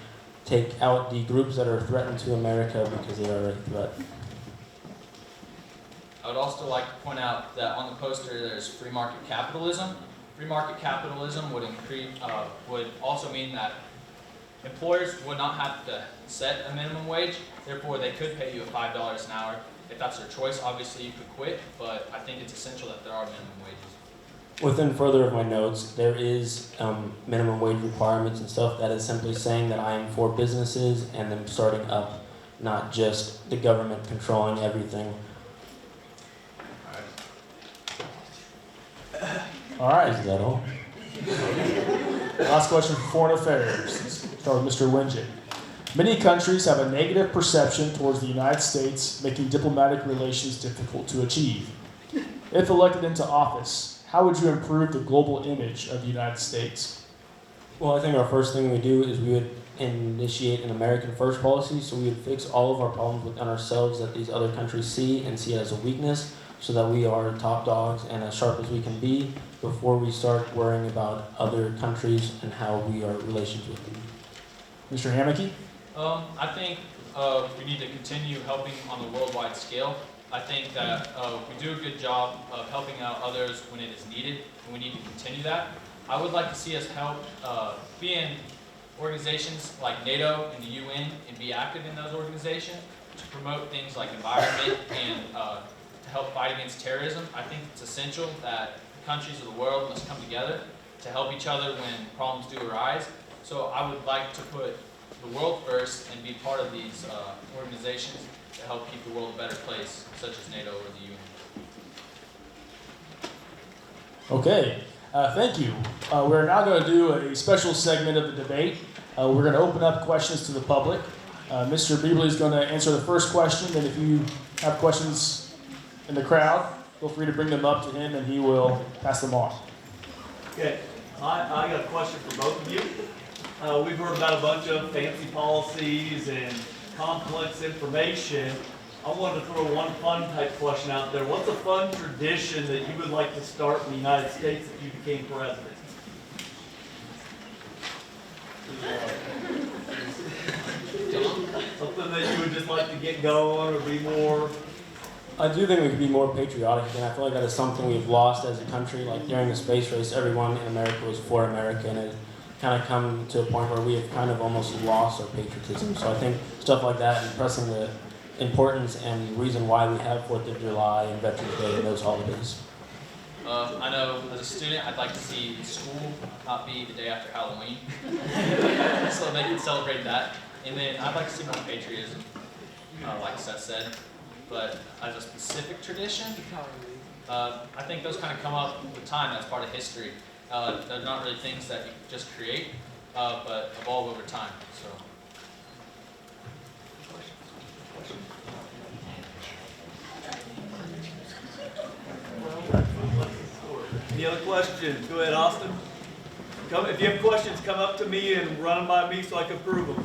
[SPEAKER 3] take out the groups that are threatened to America because they are a threat.
[SPEAKER 2] I would also like to point out that on the poster there's free market capitalism. Free market capitalism would also mean that employers would not have to set a minimum wage, therefore they could pay you $5 an hour. If that's their choice, obviously you could quit, but I think it's essential that there are minimum wages.
[SPEAKER 3] Within further of my notes, there is minimum wage requirements and stuff that is simply saying that I am for businesses and them starting up, not just the government controlling everything.
[SPEAKER 1] All right.
[SPEAKER 3] Is that all?
[SPEAKER 1] Last question for foreign affairs. Start with Mr. Winget. Many countries have a negative perception towards the United States, making diplomatic relations difficult to achieve. If elected into office, how would you improve the global image of the United States?
[SPEAKER 3] Well, I think our first thing we do is we would initiate an American first policy, so we would fix all of our problems within ourselves that these other countries see and see it as a weakness, so that we are top dogs and as sharp as we can be before we start worrying about other countries and how we are in relations with them.
[SPEAKER 1] Mr. Hammocky?
[SPEAKER 2] I think we need to continue helping on the worldwide scale. I think that we do a good job of helping out others when it is needed, and we need to continue that. I would like to see us help be in organizations like NATO and the UN and be active in those organizations to promote things like environment and to help fight against terrorism. I think it's essential that the countries of the world must come together to help each other when problems do arise. So I would like to put the world first and be part of these organizations to help keep the world a better place, such as NATO or the UN.
[SPEAKER 1] Okay, thank you. We're now going to do a special segment of the debate. We're going to open up questions to the public. Mr. Beebley is going to answer the first question, and if you have questions in the crowd, feel free to bring them up to him and he will pass them on.
[SPEAKER 4] Okay, I got a question for both of you. We've heard about a bunch of fancy policies and complex information. I wanted to throw one fun type question out there. What's a fun tradition that you would like to start in the United States if you became president? Something that you would just like to get going or be more?
[SPEAKER 3] I do think we could be more patriotic again. I feel like that is something we've lost as a country. Like during the space race, everyone in America was for America, and it kind of come to a point where we have kind of almost lost our patriotism. So I think stuff like that and pressing the importance and reason why we have 4th of July and Veterans Day and those holidays.
[SPEAKER 2] I know as a student, I'd like to see school not be the day after Halloween, so they can celebrate that. And then I'd like to see more patriotism, like Seth said. But as a specific tradition, I think those kind of come up with time. That's part of history. They're not really things that you just create, but evolve over time. So.
[SPEAKER 4] Any other questions? Go ahead, Austin. If you have questions, come up to me and run them by me so I can prove them.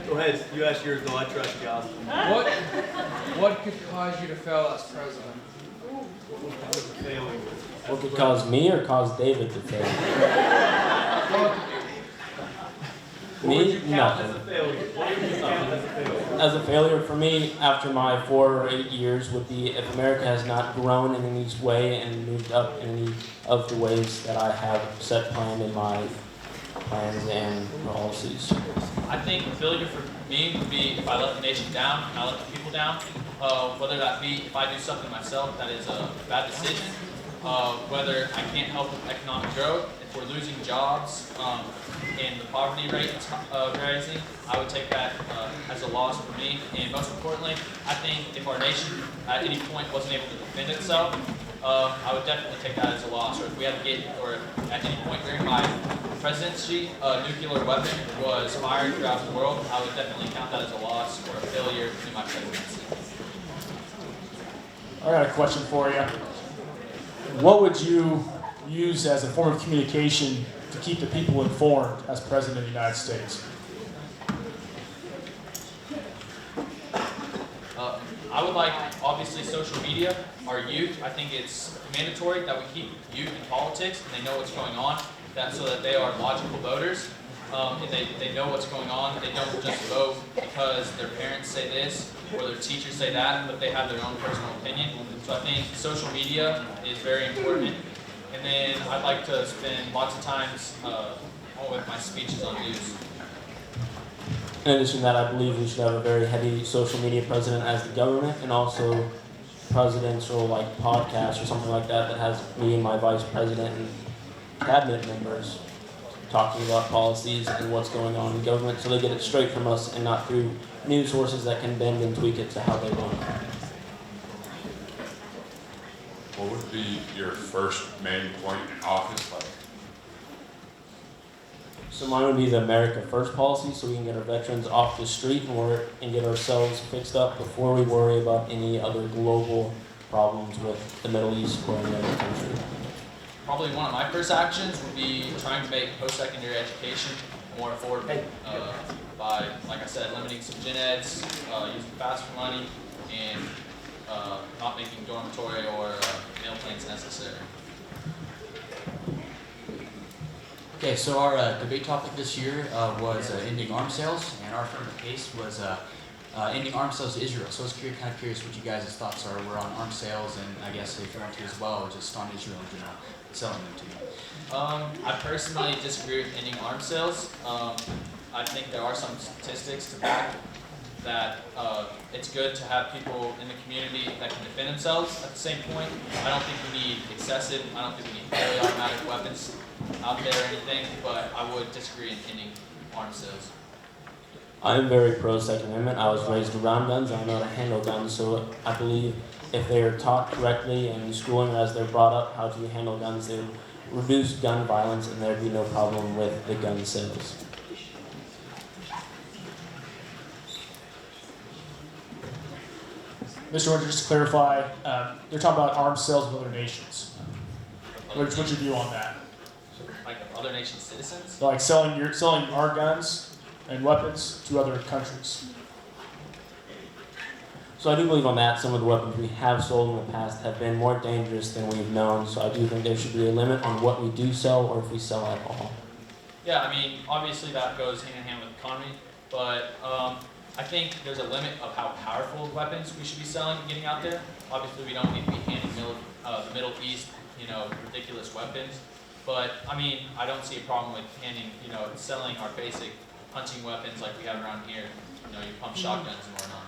[SPEAKER 4] Go ahead. You ask yours, though. I trust you, Austin.
[SPEAKER 8] What could cause you to fail as president?
[SPEAKER 3] What could cause me or cause David to fail?
[SPEAKER 4] What would you
[SPEAKER 3] Me?
[SPEAKER 4] count
[SPEAKER 3] Nothing.
[SPEAKER 4] as a failure? What would you count as a failure?
[SPEAKER 3] As a failure for me, after my 4 or 8 years, would be if America has not grown in any way and moved up in any of the ways that I have set planned in my plans and policies.
[SPEAKER 2] I think a failure for me would be if I let the nation down and I let the people down. Whether that be if I do something myself that is a bad decision, whether I can't help with economic growth, if we're losing jobs, and the poverty rate is rising, I would take that as a loss for me. And most importantly, I think if our nation at any point wasn't able to defend itself, I would definitely take that as a loss. Or if we had to get, or at any point during my presidency, a nuclear weapon was fired throughout the world, I would definitely count that as a loss or a failure in my presidency.
[SPEAKER 1] I got a question for you. What would you use as a form of communication to keep the people informed as President of the United States?
[SPEAKER 2] I would like, obviously, social media. Our youth, I think it's mandatory that we keep youth in politics and they know what's going on, so that they are logical voters, and they know what's going on. They don't just vote because their parents say this or their teachers say that, but they have their own personal opinion. So I think social media is very important. And then I'd like to spend lots of times with my speeches on news.
[SPEAKER 3] In addition to that, I believe we should have a very heavy social media president as the government, and also presidential podcast or something like that that has me and my vice president and cabinet members talking about policies and what's going on in government, so they get it straight from us and not through news sources that can bend and tweak it to how they want.
[SPEAKER 9] What would be your first main point in office?
[SPEAKER 3] So mine would be the America First policy, so we can get our veterans off the street and get ourselves fixed up before we worry about any other global problems with the Middle East or any other country.
[SPEAKER 2] Probably one of my first actions would be trying to make post-secondary education more affordable by, like I said, limiting some gen eds, using FAFSA money, and not making dormitory or meal plans necessary.
[SPEAKER 10] Okay, so our debate topic this year was ending arms sales, and our affirmative case was ending arms sales to Israel. So I was kind of curious what you guys' thoughts are on arms sales, and I guess if you want to as well, or just on Israel in general, selling them to you.
[SPEAKER 2] I personally disagree with ending arms sales. I think there are some statistics to back that it's good to have people in the community that can defend themselves. At the same point, I don't think we need excessive, I don't think we need fully automatic weapons out there or anything, but I would disagree in ending arms sales.
[SPEAKER 3] I'm very pro Second Amendment. I was raised around guns. I know how to handle guns, so I believe if they are taught correctly in schooling as they're brought up how to handle guns, they would reduce gun violence and there'd be no problem with the gun sales.
[SPEAKER 1] Mr. Winter, just to clarify, they're talking about arms sales of other nations. What's your view on that?
[SPEAKER 2] Like of other nations' citizens?
[SPEAKER 1] So like selling our guns and weapons to other countries.
[SPEAKER 3] So I do believe on that some of the weapons we have sold in the past have been more dangerous than we've known. So I do think there should be a limit on what we do sell or if we sell at all.
[SPEAKER 2] Yeah, I mean, obviously that goes hand in hand with economy, but I think there's a limit of how powerful weapons we should be selling and getting out there. Obviously, we don't need to be handing the Middle East, ridiculous weapons. But I mean, I don't see a problem with handing, selling our basic hunting weapons like we have around here. Your pump shotguns and whatnot.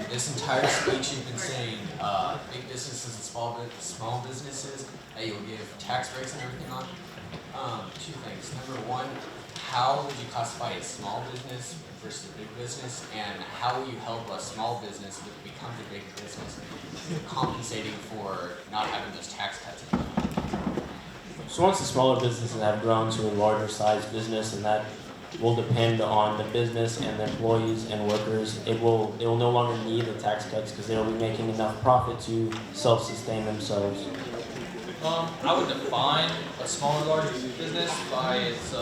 [SPEAKER 10] This entire speech you've been saying, big businesses and small businesses that you'll give tax breaks and everything on. Two things. Number one, how would you classify a small business versus a big business, and how will you help a small business that becomes a big business compensating for not having those tax cuts?
[SPEAKER 3] So once the smaller businesses have grown to a larger size business, and that will depend on the business and the employees and workers, they will no longer need the tax cuts because they will be making enough profit to self-sustain themselves.
[SPEAKER 2] I would define a small or large business by its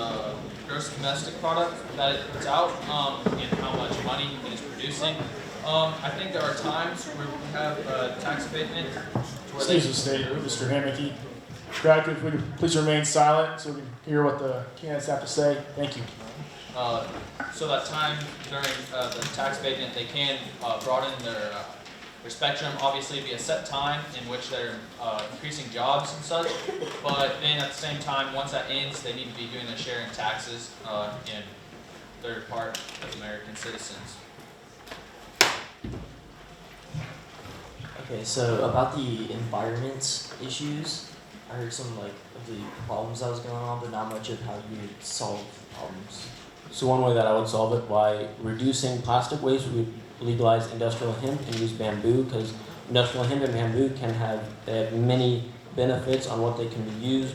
[SPEAKER 2] gross domestic product that it puts out and how much money it is producing. I think there are times where we have tax abatement.
[SPEAKER 1] Excuse us, Mr. Hammocky. Crowd, if we could please remain silent so we can hear what the candidates have to say. Thank you.
[SPEAKER 2] So that time during the tax abatement, they can broaden their spectrum. Obviously, be a set time in which they're increasing jobs and such. But then at the same time, once that ends, they need to be doing their share in taxes in their part as American citizens.
[SPEAKER 11] Okay, so about the environment issues, I heard some of the problems that was going on, but not much of how you would solve the problems.
[SPEAKER 3] So one way that I would solve it by reducing plastic waste, we would legalize industrial hemp and use bamboo, because industrial hemp and bamboo they have many benefits on what they can be used.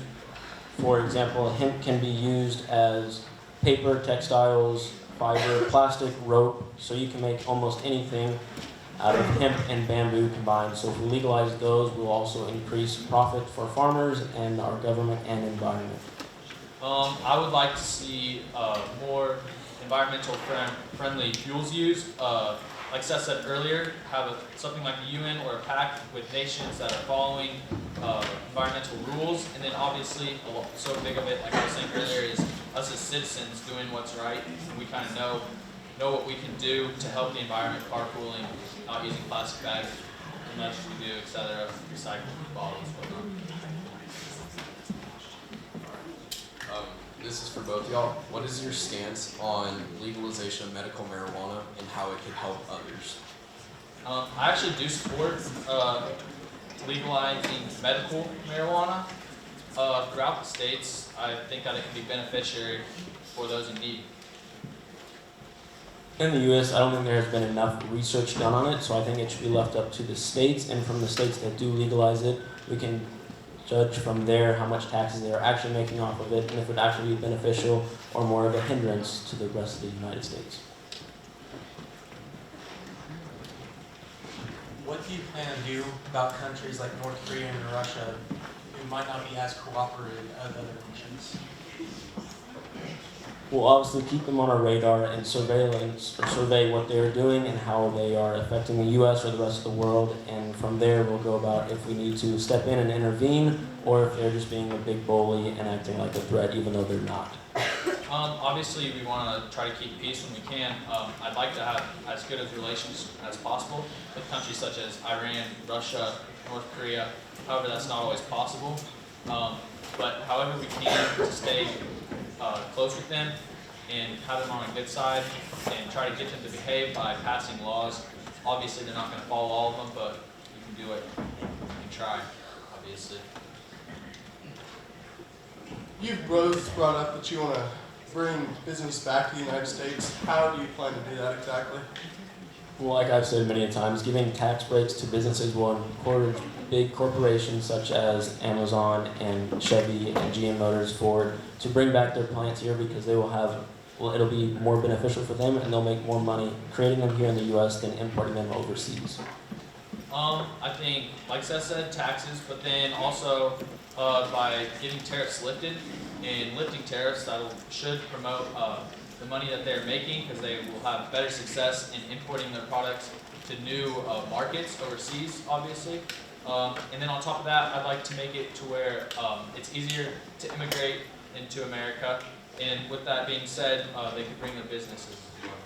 [SPEAKER 3] For example, hemp can be used as paper, textiles, fiber, plastic, rope, so you can make almost anything out of hemp and bamboo combined. So if we legalize those, we'll also increase profit for farmers and our government and environment.
[SPEAKER 2] I would like to see more environmental friendly fuels used. Like Seth said earlier, have something like the UN or a pact with nations that are following environmental rules. And then obviously, so big of it, like I was saying earlier, is us as citizens doing what's right. And we kind of know what we can do to help the environment, carpooling, not using plastic bags, as much as we do, etc., recycling bottles, whatnot.
[SPEAKER 12] This is for both y'all. What is your stance on legalization of medical marijuana and how it could help others?
[SPEAKER 2] I actually do support legalizing medical marijuana throughout the states. I think that it can be beneficiary for those in need.
[SPEAKER 3] In the U.S., I don't think there has been enough research done on it, so I think it should be left up to the states, and from the states that do legalize it, we can judge from there how much taxes they are actually making off of it, and if it would actually be beneficial or more of a hindrance to the rest of the United States.
[SPEAKER 13] What do you plan to do about countries like North Korea and Russia who might not be as cooperative as other nations?
[SPEAKER 3] We'll obviously keep them on our radar and survey what they're doing and how they are affecting the U.S. or the rest of the world, and from there we'll go about if we need to step in and intervene, or if they're just being a big bully and acting like a threat even though they're not.
[SPEAKER 2] Obviously, we want to try to keep peace when we can. I'd like to have as good of relations as possible with countries such as Iran, Russia, North Korea. However, that's not always possible. But however we can to stay close with them and have them on a good side and try to get them to behave by passing laws. Obviously, they're not going to follow all of them, but we can do it. We can try, obviously.
[SPEAKER 14] You've both brought up that you want to bring business back to the United States. How do you plan to do that exactly?
[SPEAKER 3] Well, like I've said many times, giving tax breaks to businesses will encourage big corporations such as Amazon and Chevy and GM Motors, Ford, to bring back their plants here because they will have well, it'll be more beneficial for them, and they'll make more money creating them here in the U.S. than importing them overseas?
[SPEAKER 2] I think, like Seth said, taxes, but then also by getting tariffs lifted and lifting tariffs, should promote the money that they're making, because they will have better success in importing their products to new markets overseas, obviously. And then on top of that, I'd like to make it to where it's easier to immigrate into America. And with that being said, they could bring their businesses as well.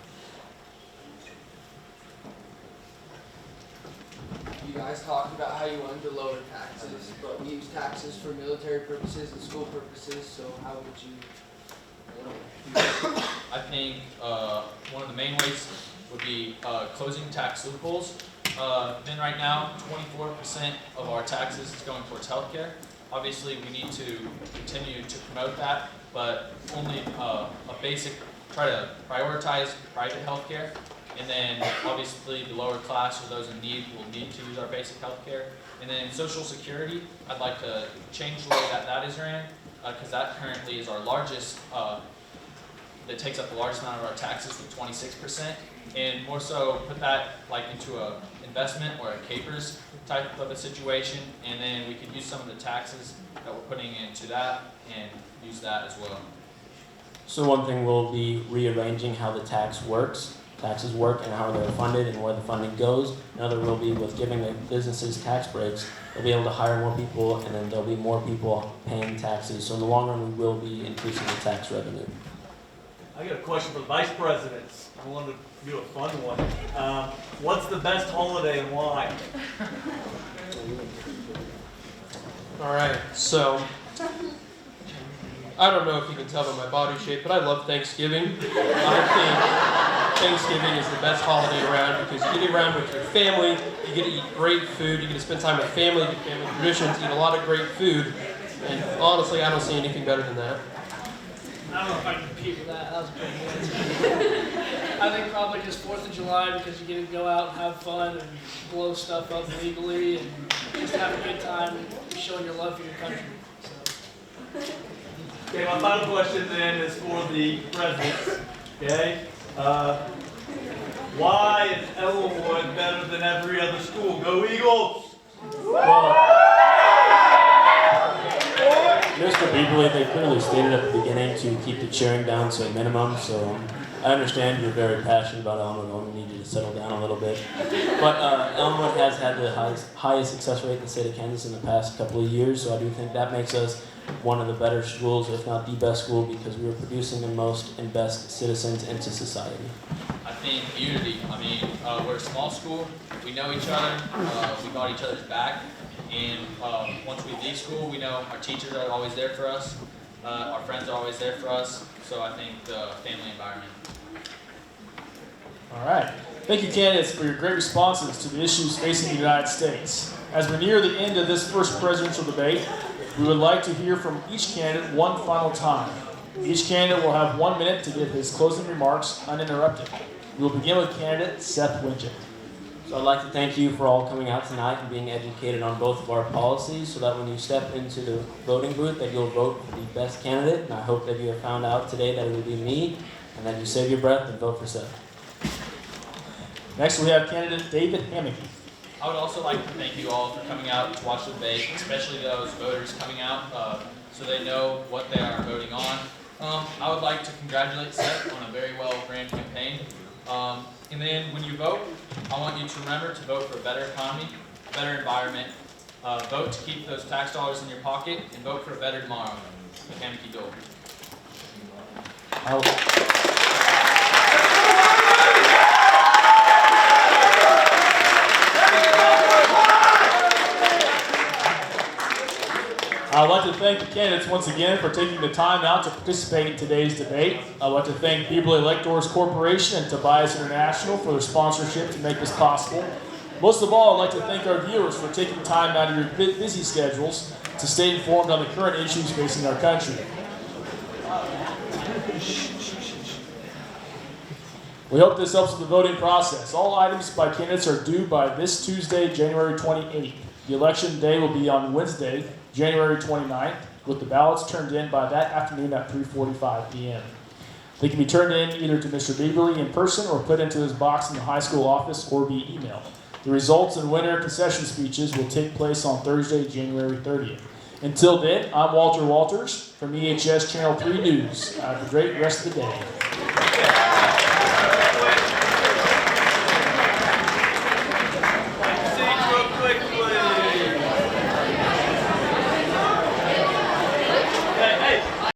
[SPEAKER 8] You guys talked about how you wanted to lower taxes, but we use taxes for military purposes and school purposes, so how would you lower it?
[SPEAKER 2] I think one of the main ways would be closing tax loopholes. Then right now, 24% of our taxes is going towards healthcare. Obviously, we need to continue to promote that, but only try to prioritize private healthcare. And then obviously the lower class or those in need will need to use our basic healthcare. And then Social Security, I'd like to change the way that is ran, because that currently is our largest, that takes up the largest amount of our taxes with 26%. And more so put that like into a investment or a capers type of a situation, and then we could use some of the taxes that we're putting into that and use that as well.
[SPEAKER 3] So one thing will be rearranging how the taxes work and how they're funded and where the funding goes. Another will be with giving the businesses tax breaks. They'll be able to hire more people, and then there'll be more people paying taxes. So in the long run, we will be increasing the tax revenue.
[SPEAKER 4] I got a question for the vice presidents. I wanted to do a fun one. What's the best holiday and why?
[SPEAKER 5] All right, so I don't know if you can tell by my body shape, but I love Thanksgiving. I think Thanksgiving is the best holiday around because you get around with your family, you get to eat great food, you get to spend time with family, get family traditions, eat a lot of great food, and honestly, I don't see anything better than that.
[SPEAKER 7] I don't know if I can compete with that. That was a pretty good. I think probably just 4th of July because you get to go out and have fun and blow stuff up legally and just have a good time showing your love for your country. So.
[SPEAKER 4] Okay, my final question then is for the presidents. Okay, why is Ellinwood better than every other school? Go Eagles!
[SPEAKER 3] Mr. Beebley, they clearly stated at the beginning to keep the cheering down to a minimum, so I understand you're very passionate about Ellinwood. We need you to settle down a little bit. But Ellinwood has had the highest success rate in the state of Kansas in the past couple of years, so I do think that makes us one of the better schools, if not the best school, because we are producing the most and best citizens into society.
[SPEAKER 2] I think unity. I mean, we're a small school. We know each other. We got each other's back. And once we leave school, we know our teachers are always there for us. Our friends are always there for us. So I think the family environment.
[SPEAKER 1] All right. Thank you, candidates, for your great responses to the issues facing the United States. As we're near the end of this first presidential debate, we would like to hear from each candidate one final time. Each candidate will have 1 minute to give his closing remarks uninterrupted. We will begin with candidate Seth Winchett.
[SPEAKER 3] So I'd like to thank you for all coming out tonight and being educated on both of our policies so that when you step into the voting booth that you'll vote for the best candidate. And I hope that you have found out today that it will be me and that you save your breath and vote for Seth.
[SPEAKER 1] Next we have candidate David Hammock.
[SPEAKER 2] I would also like to thank you all for coming out to watch the debate, especially those voters coming out so they know what they are voting on. I would like to congratulate Seth on a very well-ran campaign. And then when you vote, I want you to remember to vote for a better economy, a better environment, vote to keep those tax dollars in your pocket, and vote for a better tomorrow. Hammocky Dole.
[SPEAKER 1] I'd like to thank the candidates once again for taking the time out to participate in today's debate. I'd like to thank Beebley Electors Corporation and Tobias International for their sponsorship to make this possible. Most of all, I'd like to thank our viewers for taking time out of your busy schedules to stay informed on the current issues facing our country. We hope this helps with the voting process. All items by candidates are due by this Tuesday, January 28th. The election day will be on Wednesday, January 29th, with the ballots turned in by that afternoon at 3:45 p.m. They can be turned in either to Mr. Beeberly in person or put into his box in the high school office or be emailed. The results and winner concession speeches will take place on Thursday, January 30th. Until then, I'm Walter Walters from EHS Channel 3 News. Have a great rest of the day.